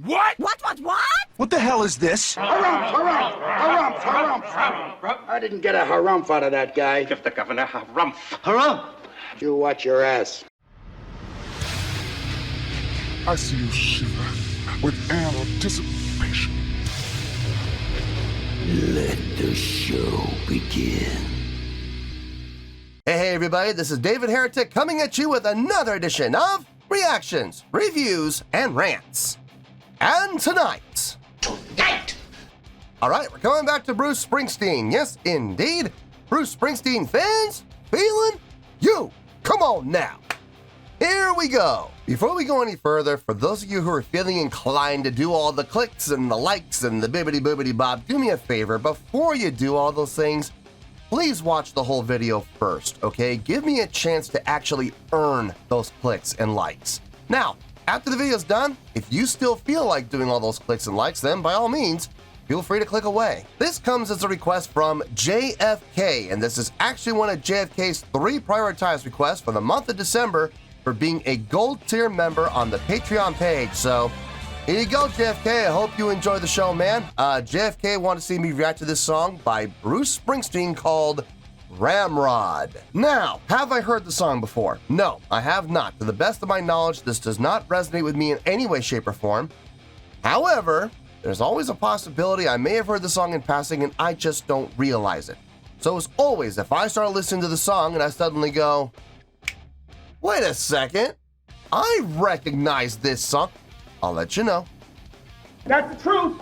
What? What? What the hell is this? Harumph. I didn't get a harumph out of that guy. Give the governor harumph. Harumph! You watch your ass. I see you shiver with anticipation. Let the show begin. Hey everybody, this is David Heretic coming at you with another edition of Reactions, Reviews, and Rants. And tonight... Alright, we're coming back to Bruce Springsteen. Yes, indeed. Bruce Springsteen Fans FEELIN YOU. Come on now. Here we go. Before we go any further, for those of you who are feeling inclined to do all the clicks and the likes and the bibbity-boobity-bob, do me a favor. Before you do all those things, please watch the whole video first, okay? Give me a chance to actually earn those clicks and likes. Now, after the video's done, if you still feel like doing all those clicks and likes, then by all means, feel free to click away. This comes as a request from JFK, and this is actually one of JFK's 3 prioritized requests for the month of December for being a gold tier member on the Patreon page. So here you go, JFK. I hope you enjoy the show, man. JFK wanted to see me react to this song by Bruce Springsteen called Ramrod. Now, have I heard the song before? No, I have not. To the best of my knowledge, this does not resonate with me in any way, shape, or form. However, there's always a possibility I may have heard the song in passing and I just don't realize it. So as always, if I start listening to the song and I suddenly go, wait a second, I recognize this song, I'll let you know. That's the truth.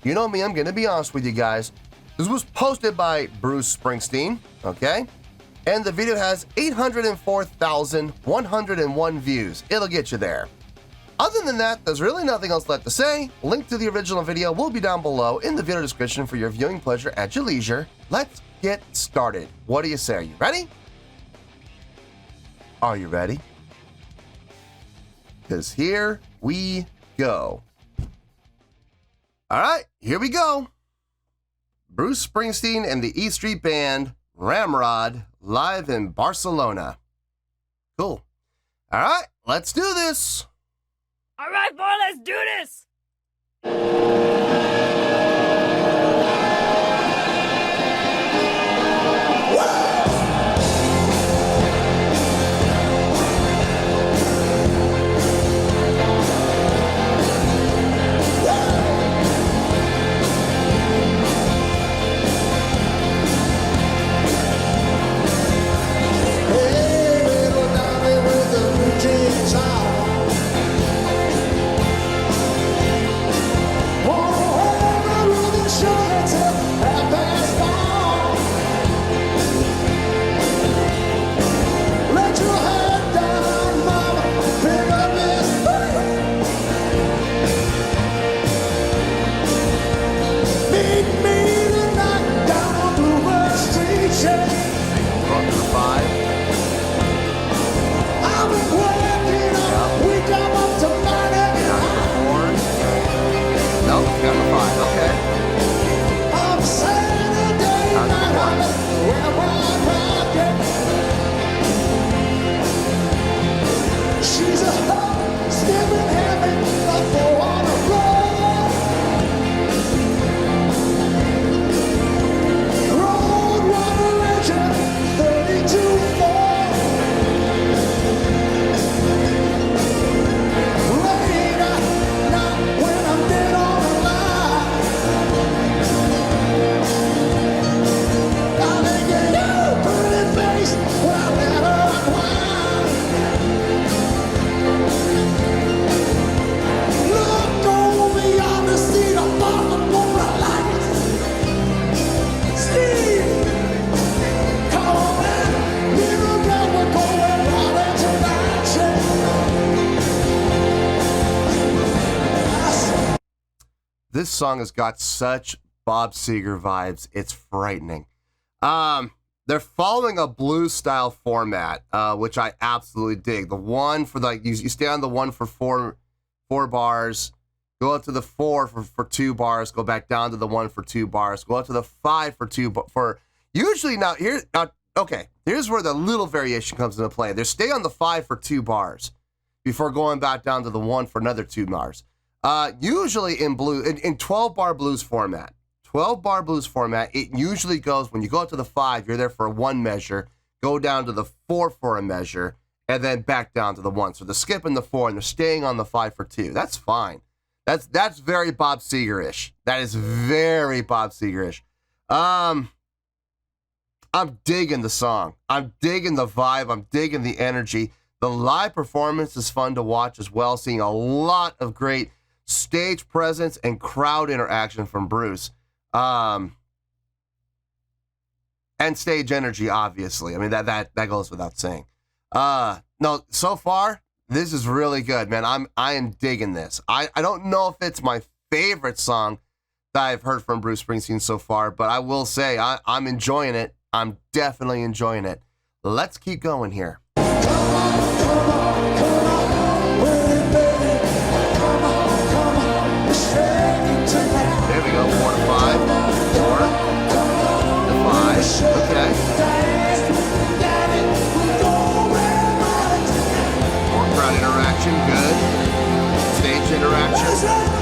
You know me, I'm going to be honest with you guys. This was posted by Bruce Springsteen, okay? And the video has 804,101 views. It'll get you there. Other than that, there's really nothing else left to say. Link to the original video will be down below in the video description for your viewing pleasure at your leisure. Let's get started. What do you say? Are you ready? Are you ready? Because here we go. All right, here we go. Bruce Springsteen and the E Street Band, Ramrod, live in Barcelona. Cool. All right, let's do this. All right, boy, let's do this. This song has got such Bob Seger vibes. It's frightening. They're following a blues style format, which I absolutely dig. The one for like you stay on the one for four bars, go up to the 4 for 2 bars, go back down to the 1 for 2 bars, go up to the 5 for 2 for usually now here. Okay, here's where the little variation comes into play. They stay on the 5 for 2 bars before going back down to the 1 for another 2 bars. Usually in 12-bar blues format. 12-bar blues format, it usually goes, when you go up to the 5, you're there for 1 measure, go down to the 4 for a measure, and then back down to the 1. So they're skipping the 4 and they're staying on the 5 for 2. That's fine. That's very Bob Seger-ish. That is very Bob Seger-ish. I'm digging the song. I'm digging the vibe. I'm digging the energy. The live performance is fun to watch as well, seeing a lot of great stage presence and crowd interaction from Bruce. And stage energy, obviously. I mean, that goes without saying. No, so far, this is really good, man. I am digging this. I don't know if it's my favorite song that I've heard from Bruce Springsteen so far, but I will say I'm enjoying it. I'm definitely enjoying it. Let's keep going here. There we go, 4 to 5, 4 to 5, okay. More crowd interaction, good. Stage interaction.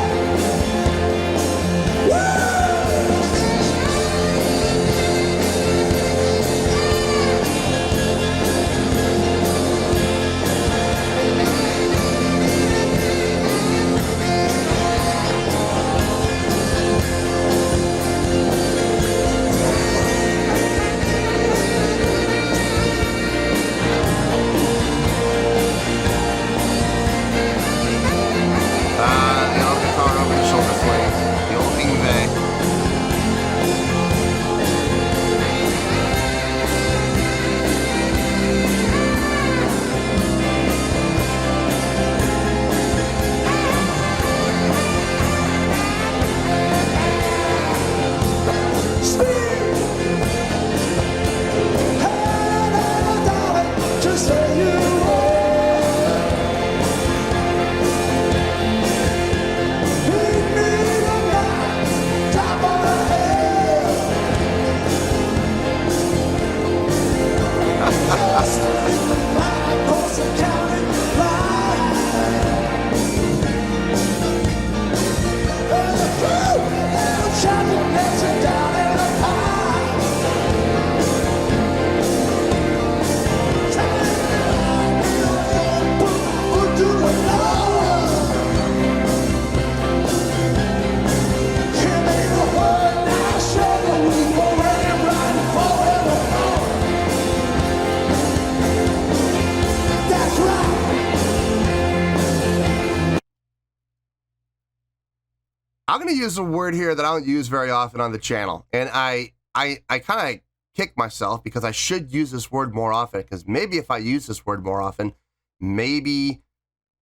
I'm going to use a word here that I don't use very often on the channel. And I kind of kick myself because I should use this word more often, because maybe if I use this word more often, maybe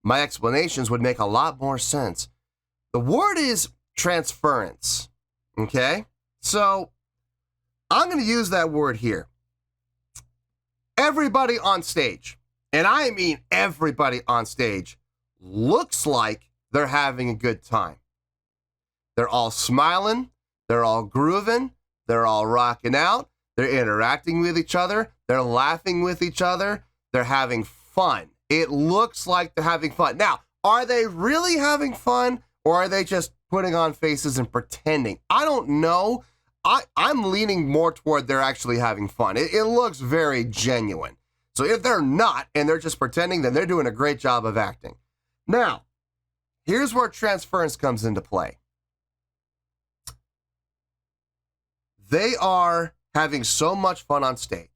my explanations would make a lot more sense. The word is transference, okay? So I'm going to use that word here. Everybody on stage, and I mean everybody on stage, looks like they're having a good time. They're all smiling, they're all grooving, they're all rocking out, they're interacting with each other, they're laughing with each other, they're having fun. It looks like they're having fun. Now, are they really having fun, or are they just putting on faces and pretending? I don't know. I'm leaning more toward they're actually having fun. It looks very genuine. So if they're not, and they're just pretending, then they're doing a great job of acting. Now, here's where transference comes into play. They are having so much fun on stage.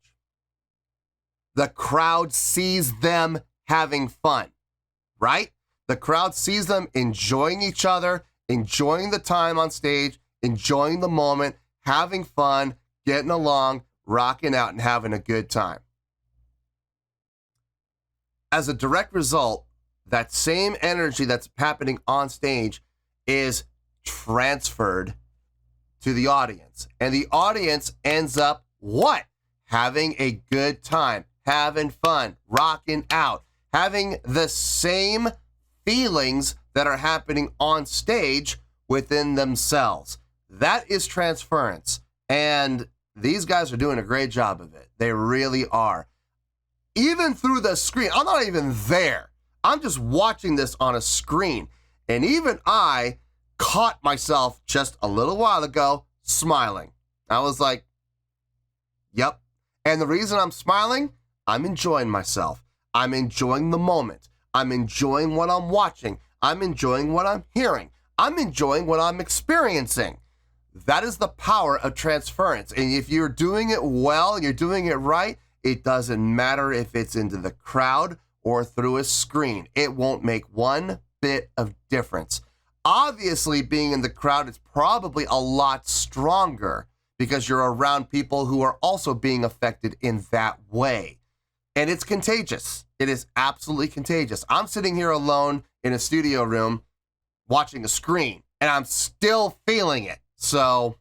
The crowd sees them having fun, right? The crowd sees them enjoying each other, enjoying the time on stage, enjoying the moment, having fun, getting along, rocking out, and having a good time. As a direct result, that same energy that's happening on stage is transferred to the audience. And the audience ends up what? Having a good time, having fun, rocking out, having the same feelings that are happening on stage within themselves. That is transference. And these guys are doing a great job of it. They really are. Even through the screen, I'm not even there. I'm just watching this on a screen. And even I caught myself just a little while ago smiling. I was like, yep. And the reason I'm smiling, I'm enjoying myself. I'm enjoying the moment. I'm enjoying what I'm watching. I'm enjoying what I'm hearing. I'm enjoying what I'm experiencing. That is the power of transference. And if you're doing it well, you're doing it right, it doesn't matter if it's into the crowd or through a screen. It won't make one bit of difference. Obviously, being in the crowd is probably a lot stronger because you're around people who are also being affected in that way. And it's contagious. It is absolutely contagious. I'm sitting here alone in a studio room watching a screen, and I'm still feeling it. So,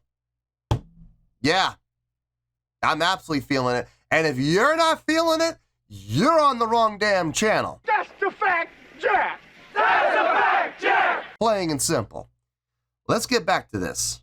yeah, I'm absolutely feeling it. And if you're not feeling it, you're on the wrong damn channel. That's the fact, Jack. That's a fact, Jack. Plain and simple. Let's get back to this.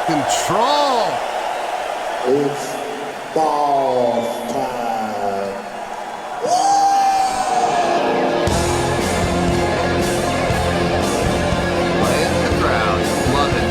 Control! It's boss time. Playing the crowd. Love it.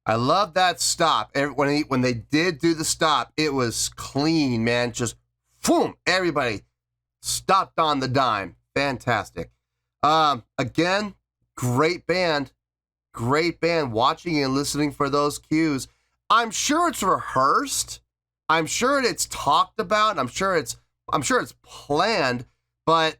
I love that stop. When they did do the stop, it was clean, man. Just boom, everybody stopped on the dime. Fantastic. Again, great band. Great band. Watching and listening for those cues. I'm sure it's rehearsed. I'm sure it's talked about. I'm sure it's planned, but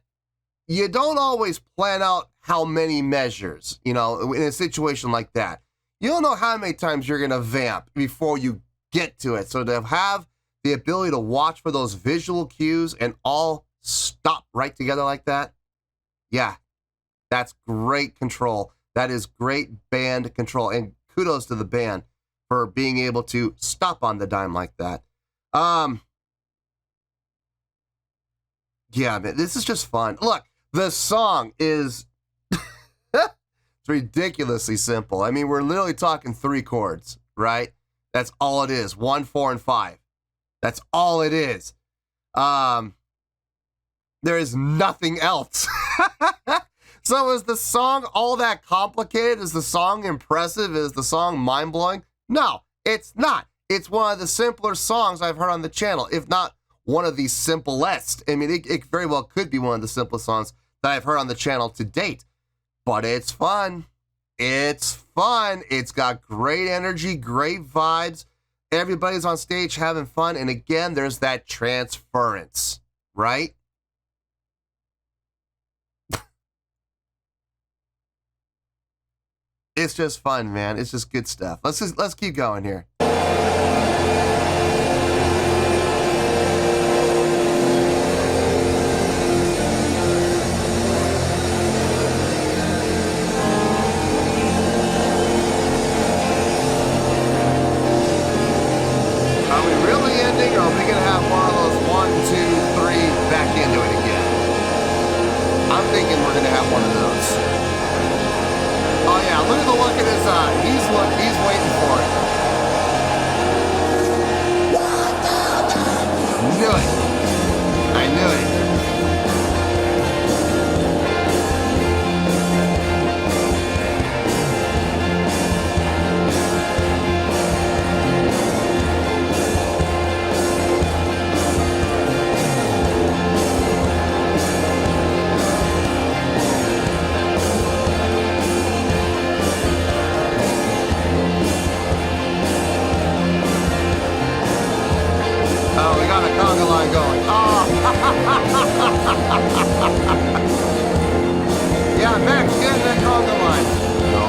you don't always plan out how many measures, in a situation like that. You don't know how many times you're going to vamp before you get to it. So to have the ability to watch for those visual cues and all stop right together like that, yeah, that's great control. That is great band control. And kudos to the band for being able to stop on the dime like that. Yeah, man, this is just fun. Look, the song is... It's ridiculously simple. I mean, we're literally talking 3 chords, right? That's all it is. 1, 4, and 5. That's all it is. There is nothing else. So is the song all that complicated? Is the song impressive? Is the song mind-blowing? No, it's not. It's one of the simpler songs I've heard on the channel, if not one of the simplest. I mean, it very well could be one of the simplest songs that I've heard on the channel to date. But it's fun. It's fun. It's got great energy, great vibes. Everybody's on stage having fun. And again, there's that transference, right? It's just fun, man. It's just good stuff. Let's keep going here. Are we really ending? got a conga line going. Oh. Yeah, Max, get that conga line. No.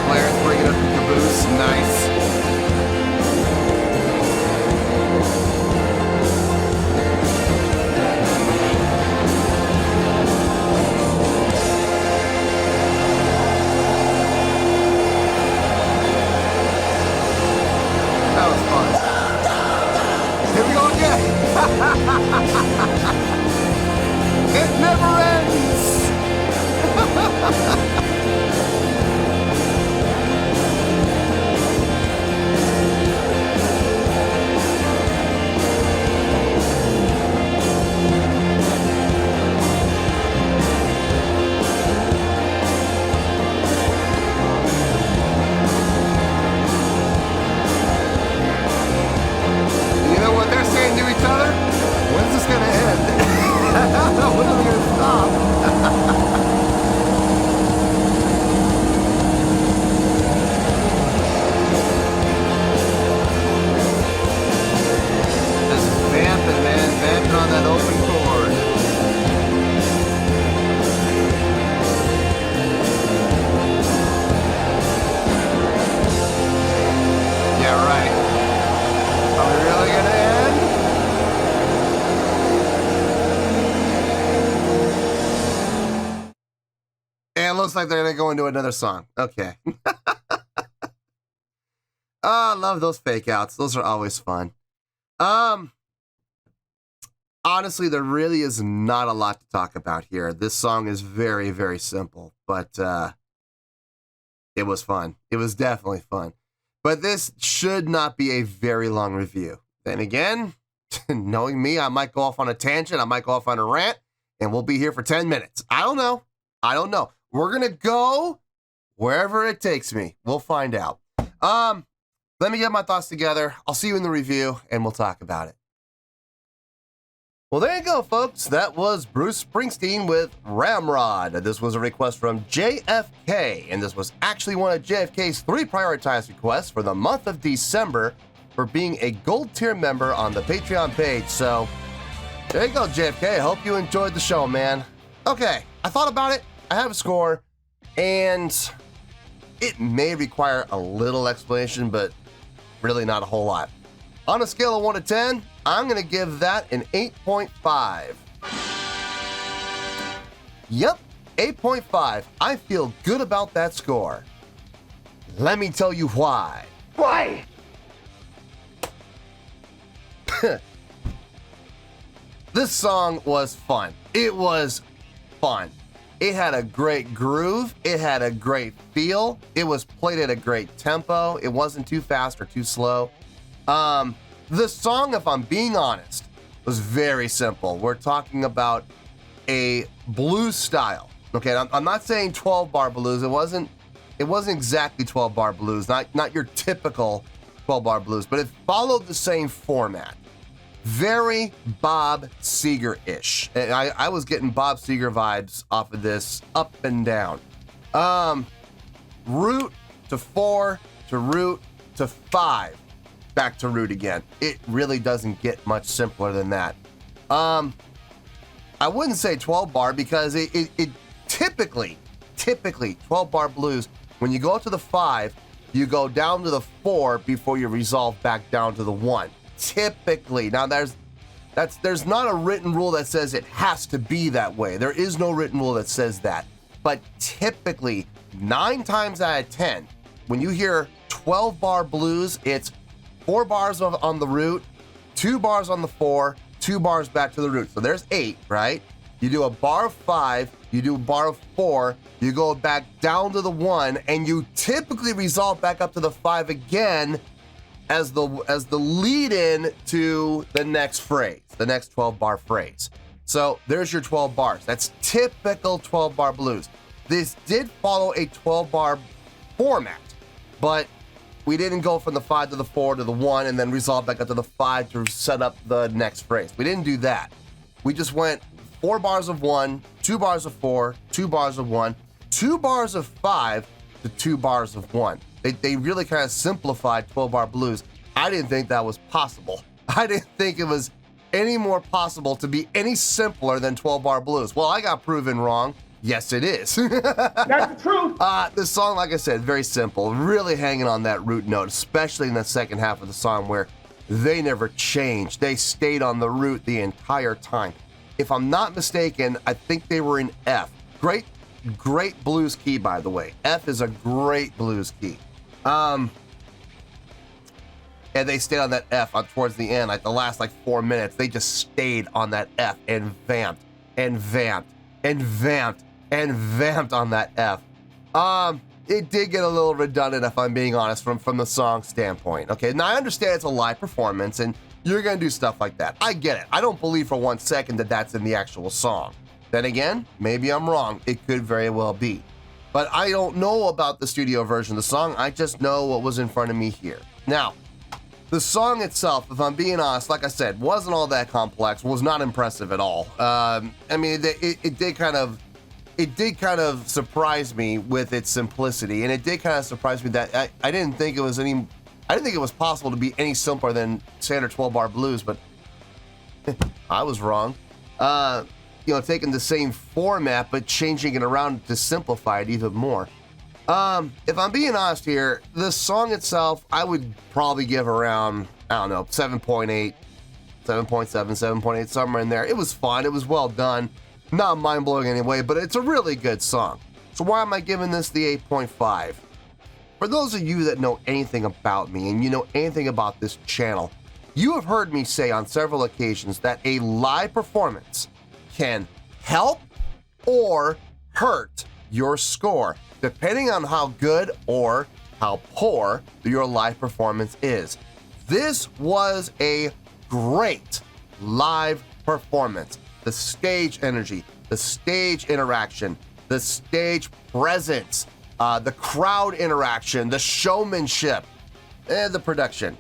Clarence bringing up the caboose. Nice. That was fun. Here we go again. It never ends. You know what they're saying to each other? When's this gonna end? When are we gonna stop? Just vamping, man. Vamping on that open chord. Yeah, right. Are we really gonna end? And it looks like they're gonna go into another song. Okay. I love those fake outs. Those are always fun. Honestly, there really is not a lot to talk about here. This song is very, very simple, but it was fun. It was definitely fun. But this should not be a very long review. Then again, knowing me, I might go off on a tangent. I might go off on a rant, and we'll be here for 10 minutes. I don't know. We're going to go wherever it takes me. We'll find out. Let me get my thoughts together. I'll see you in the review, and we'll talk about it. Well, there you go, folks. That was Bruce Springsteen with Ramrod. This was a request from JFK, and this was actually one of JFK's 3 prioritized requests for the month of December for being a gold tier member on the Patreon page. So, there you go, JFK. I hope you enjoyed the show, man. Okay, I thought about it. I have a score, and it may require a little explanation, but really not a whole lot. On a scale of 1 to 10, I'm going to give that an 8.5. Yep, 8.5. I feel good about that score. Let me tell you why. Why? This song was fun. It was fun. It had a great groove. It had a great feel. It was played at a great tempo. It wasn't too fast or too slow. The song, if I'm being honest, was very simple. We're talking about a blues style. Okay, I'm not saying 12-bar blues. It wasn't exactly 12-bar blues. Not your typical 12-bar blues, but it followed the same format. Very Bob Seger-ish. I was getting Bob Seger vibes off of this up and down. Root to 4 to root to 5. Back to root again. It really doesn't get much simpler than that. I wouldn't say 12-bar because it typically 12-bar blues, when you go up to the 5, you go down to the 4 before you resolve back down to the 1. Typically. Now there's not a written rule that says it has to be that way. There is no written rule that says that. But typically, 9 times out of 10, when you hear 12-bar blues, it's 4 bars on the root, 2 bars on the 4, 2 bars back to the root. So there's 8, right? You do a bar of 5, you do a bar of 4, you go back down to the 1, and you typically resolve back up to the 5 again as the lead-in to the next phrase, the next 12-bar phrase. So there's your 12 bars. That's typical 12-bar blues. This did follow a 12-bar format, but we didn't go from the 5 to the 4 to the 1 and then resolve back up to the 5 to set up the next phrase. We didn't do that. We just went 4 bars of 1, 2 bars of 4, 2 bars of 1, 2 bars of 5 to 2 bars of 1. They really kind of simplified 12-bar blues. I didn't think that was possible. I didn't think it was any more possible to be any simpler than 12-bar blues. Well, I got proven wrong. Yes, it is. That's the truth. This song, like I said, very simple, really hanging on that root note, especially in the second half of the song where they never changed. They stayed on the root the entire time. If I'm not mistaken, I think they were in F. Great blues key, by the way. F is a great blues key. And they stayed on that F towards the end, like the last 4 minutes. They just stayed on that F and vamped and vamped and vamped and vamped on that F. It did get a little redundant, if I'm being honest, from the song standpoint. Okay, now I understand it's a live performance and you're gonna do stuff like that. I get it. I don't believe for 1 second that that's in the actual song. Then again, maybe I'm wrong. It could very well be. But I don't know about the studio version of the song. I just know what was in front of me here. Now, the song itself, if I'm being honest, like I said, wasn't all that complex, was not impressive at all. I mean, it did kind of surprise me with its simplicity, and it did kind of surprise me that I didn't think it was possible to be any simpler than standard 12-bar blues, but I was wrong. Taking the same format but changing it around to simplify it even more. If I'm being honest here, the song itself, I would probably give around, 7.8, 7.7, 7.8, somewhere in there. It was fun. It was well done. Not mind-blowing anyway, but it's a really good song. So why am I giving this the 8.5? For those of you that know anything about me and you know anything about this channel, you have heard me say on several occasions that a live performance can help or hurt your score, depending on how good or how poor your live performance is. This was a great live performance. The stage energy, the stage interaction, the stage presence, the crowd interaction, the showmanship, the production.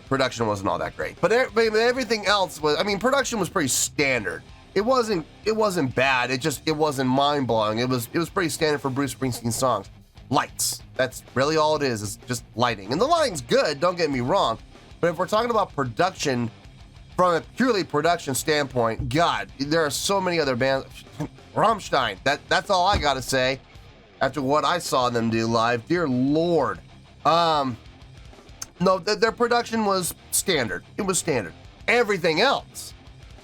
Production wasn't all that great, but everything else was. I mean, production was pretty standard. It wasn't bad. It wasn't mind blowing. It was pretty standard for Bruce Springsteen songs. Lights. That's really all it is just lighting. And the lighting's good. Don't get me wrong. But if we're talking about production, from a purely production standpoint, God, there are so many other bands. Rammstein. That's all I gotta say. After what I saw them do live, dear Lord. No, their production was standard. It was standard. Everything else,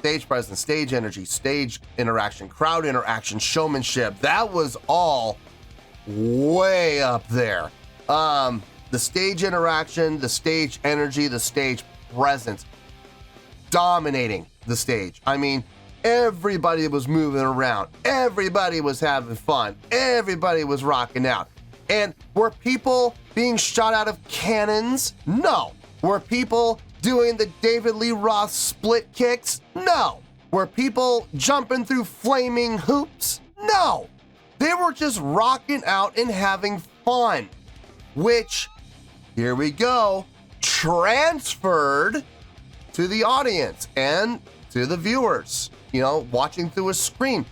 stage presence, stage energy, stage interaction, crowd interaction, showmanship, that was all way up there. The stage interaction, the stage energy, the stage presence, dominating the stage. I mean, everybody was moving around. Everybody was having fun. Everybody was rocking out. And were people being shot out of cannons? No. Were people doing the David Lee Roth split kicks? No. Were people jumping through flaming hoops? No. They were just rocking out and having fun, which, here we go, transferred to the audience and to the viewers, watching through a screen.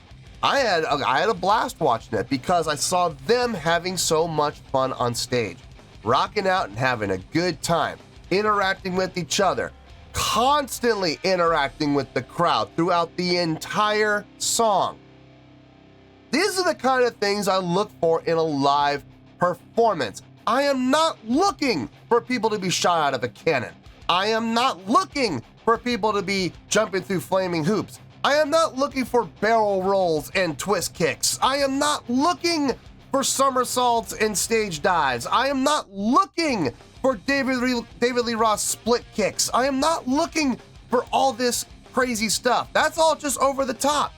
I had a blast watching it because I saw them having so much fun on stage, rocking out and having a good time, interacting with each other, constantly interacting with the crowd throughout the entire song. These are the kind of things I look for in a live performance. I am not looking for people to be shot out of a cannon. I am not looking for people to be jumping through flaming hoops. I am not looking for barrel rolls and twist kicks. I am not looking for somersaults and stage dives. I am not looking for David Lee Roth split kicks. I am not looking for all this crazy stuff. That's all just over the top.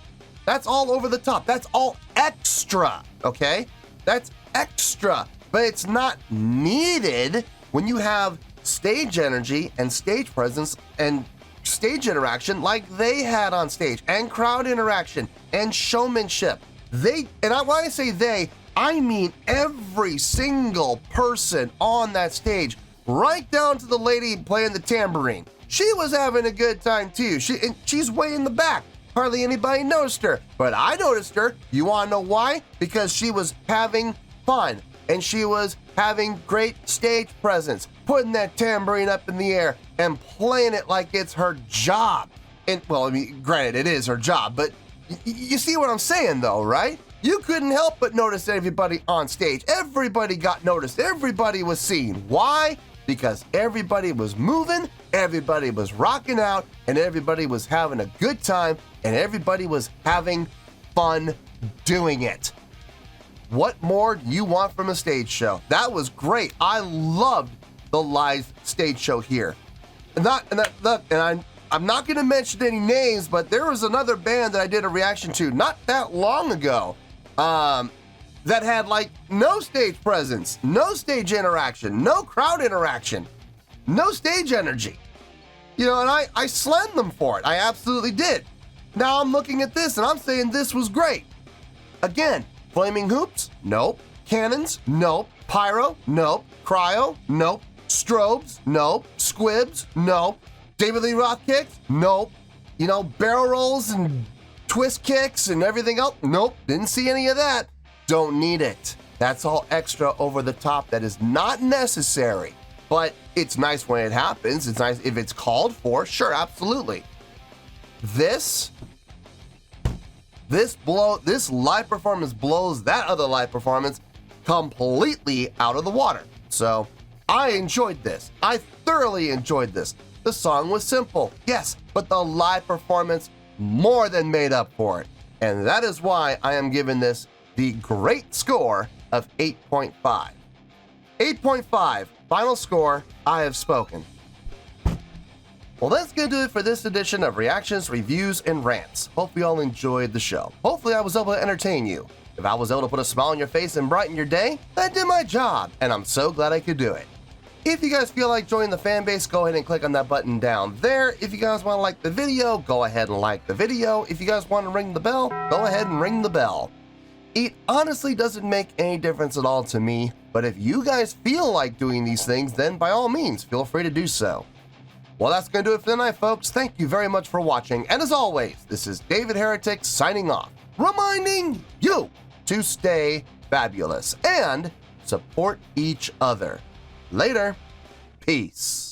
That's all over the top. That's all extra, okay? That's extra, but it's not needed when you have stage energy and stage presence and stage interaction like they had on stage, and crowd interaction and showmanship. When I say they, I mean every single person on that stage, right down to the lady playing the tambourine. she was having a good time too. She's way in the back. Hardly anybody noticed her, but I noticed her. You want to know why? Because she was having fun, and she was having great stage presence, putting that tambourine up in the air and playing it like it's her job. And, well, I mean, granted, it is her job, but you see what I'm saying, though, right? You couldn't help but notice everybody on stage. Everybody got noticed. Everybody was seen. Why? Because everybody was moving, everybody was rocking out, and everybody was having a good time, and everybody was having fun doing it. What more do you want from a stage show? That was great. I loved the live stage show here. I'm not going to mention any names, but there was another band that I did a reaction to not that long ago that had like no stage presence, no stage interaction, no crowd interaction, no stage energy. You know, and I slammed them for it. I absolutely did. Now I'm looking at this and I'm saying this was great. Again, flaming hoops? Nope. Cannons? Nope. Pyro? Nope. Cryo? Nope. Strobes? Nope. Squibs? Nope. David Lee Roth kicks? Nope. You know, barrel rolls and twist kicks and everything else? Nope. Didn't see any of that. Don't need it. That's all extra over the top that is not necessary. But it's nice when it happens. It's nice if it's called for. Sure, absolutely. This live performance blows that other live performance completely out of the water. So I enjoyed this. I thoroughly enjoyed this. The song was simple, yes, but the live performance more than made up for it. And that is why I am giving this the great score of 8.5. 8.5, final score, I have spoken. Well, that's going to do it for this edition of Reactions, Reviews, and Rants. Hope you all enjoyed the show. Hopefully I was able to entertain you. If I was able to put a smile on your face and brighten your day, that did my job, and I'm so glad I could do it. If you guys feel like joining the fan base, go ahead and click on that button down there. If you guys want to like the video, go ahead and like the video. If you guys want to ring the bell, go ahead and ring the bell. It honestly doesn't make any difference at all to me, but if you guys feel like doing these things, then by all means, feel free to do so. Well, that's going to do it for tonight, folks. Thank you very much for watching. And as always, this is David Heretic signing off, reminding you to stay fabulous and support each other. Later. Peace.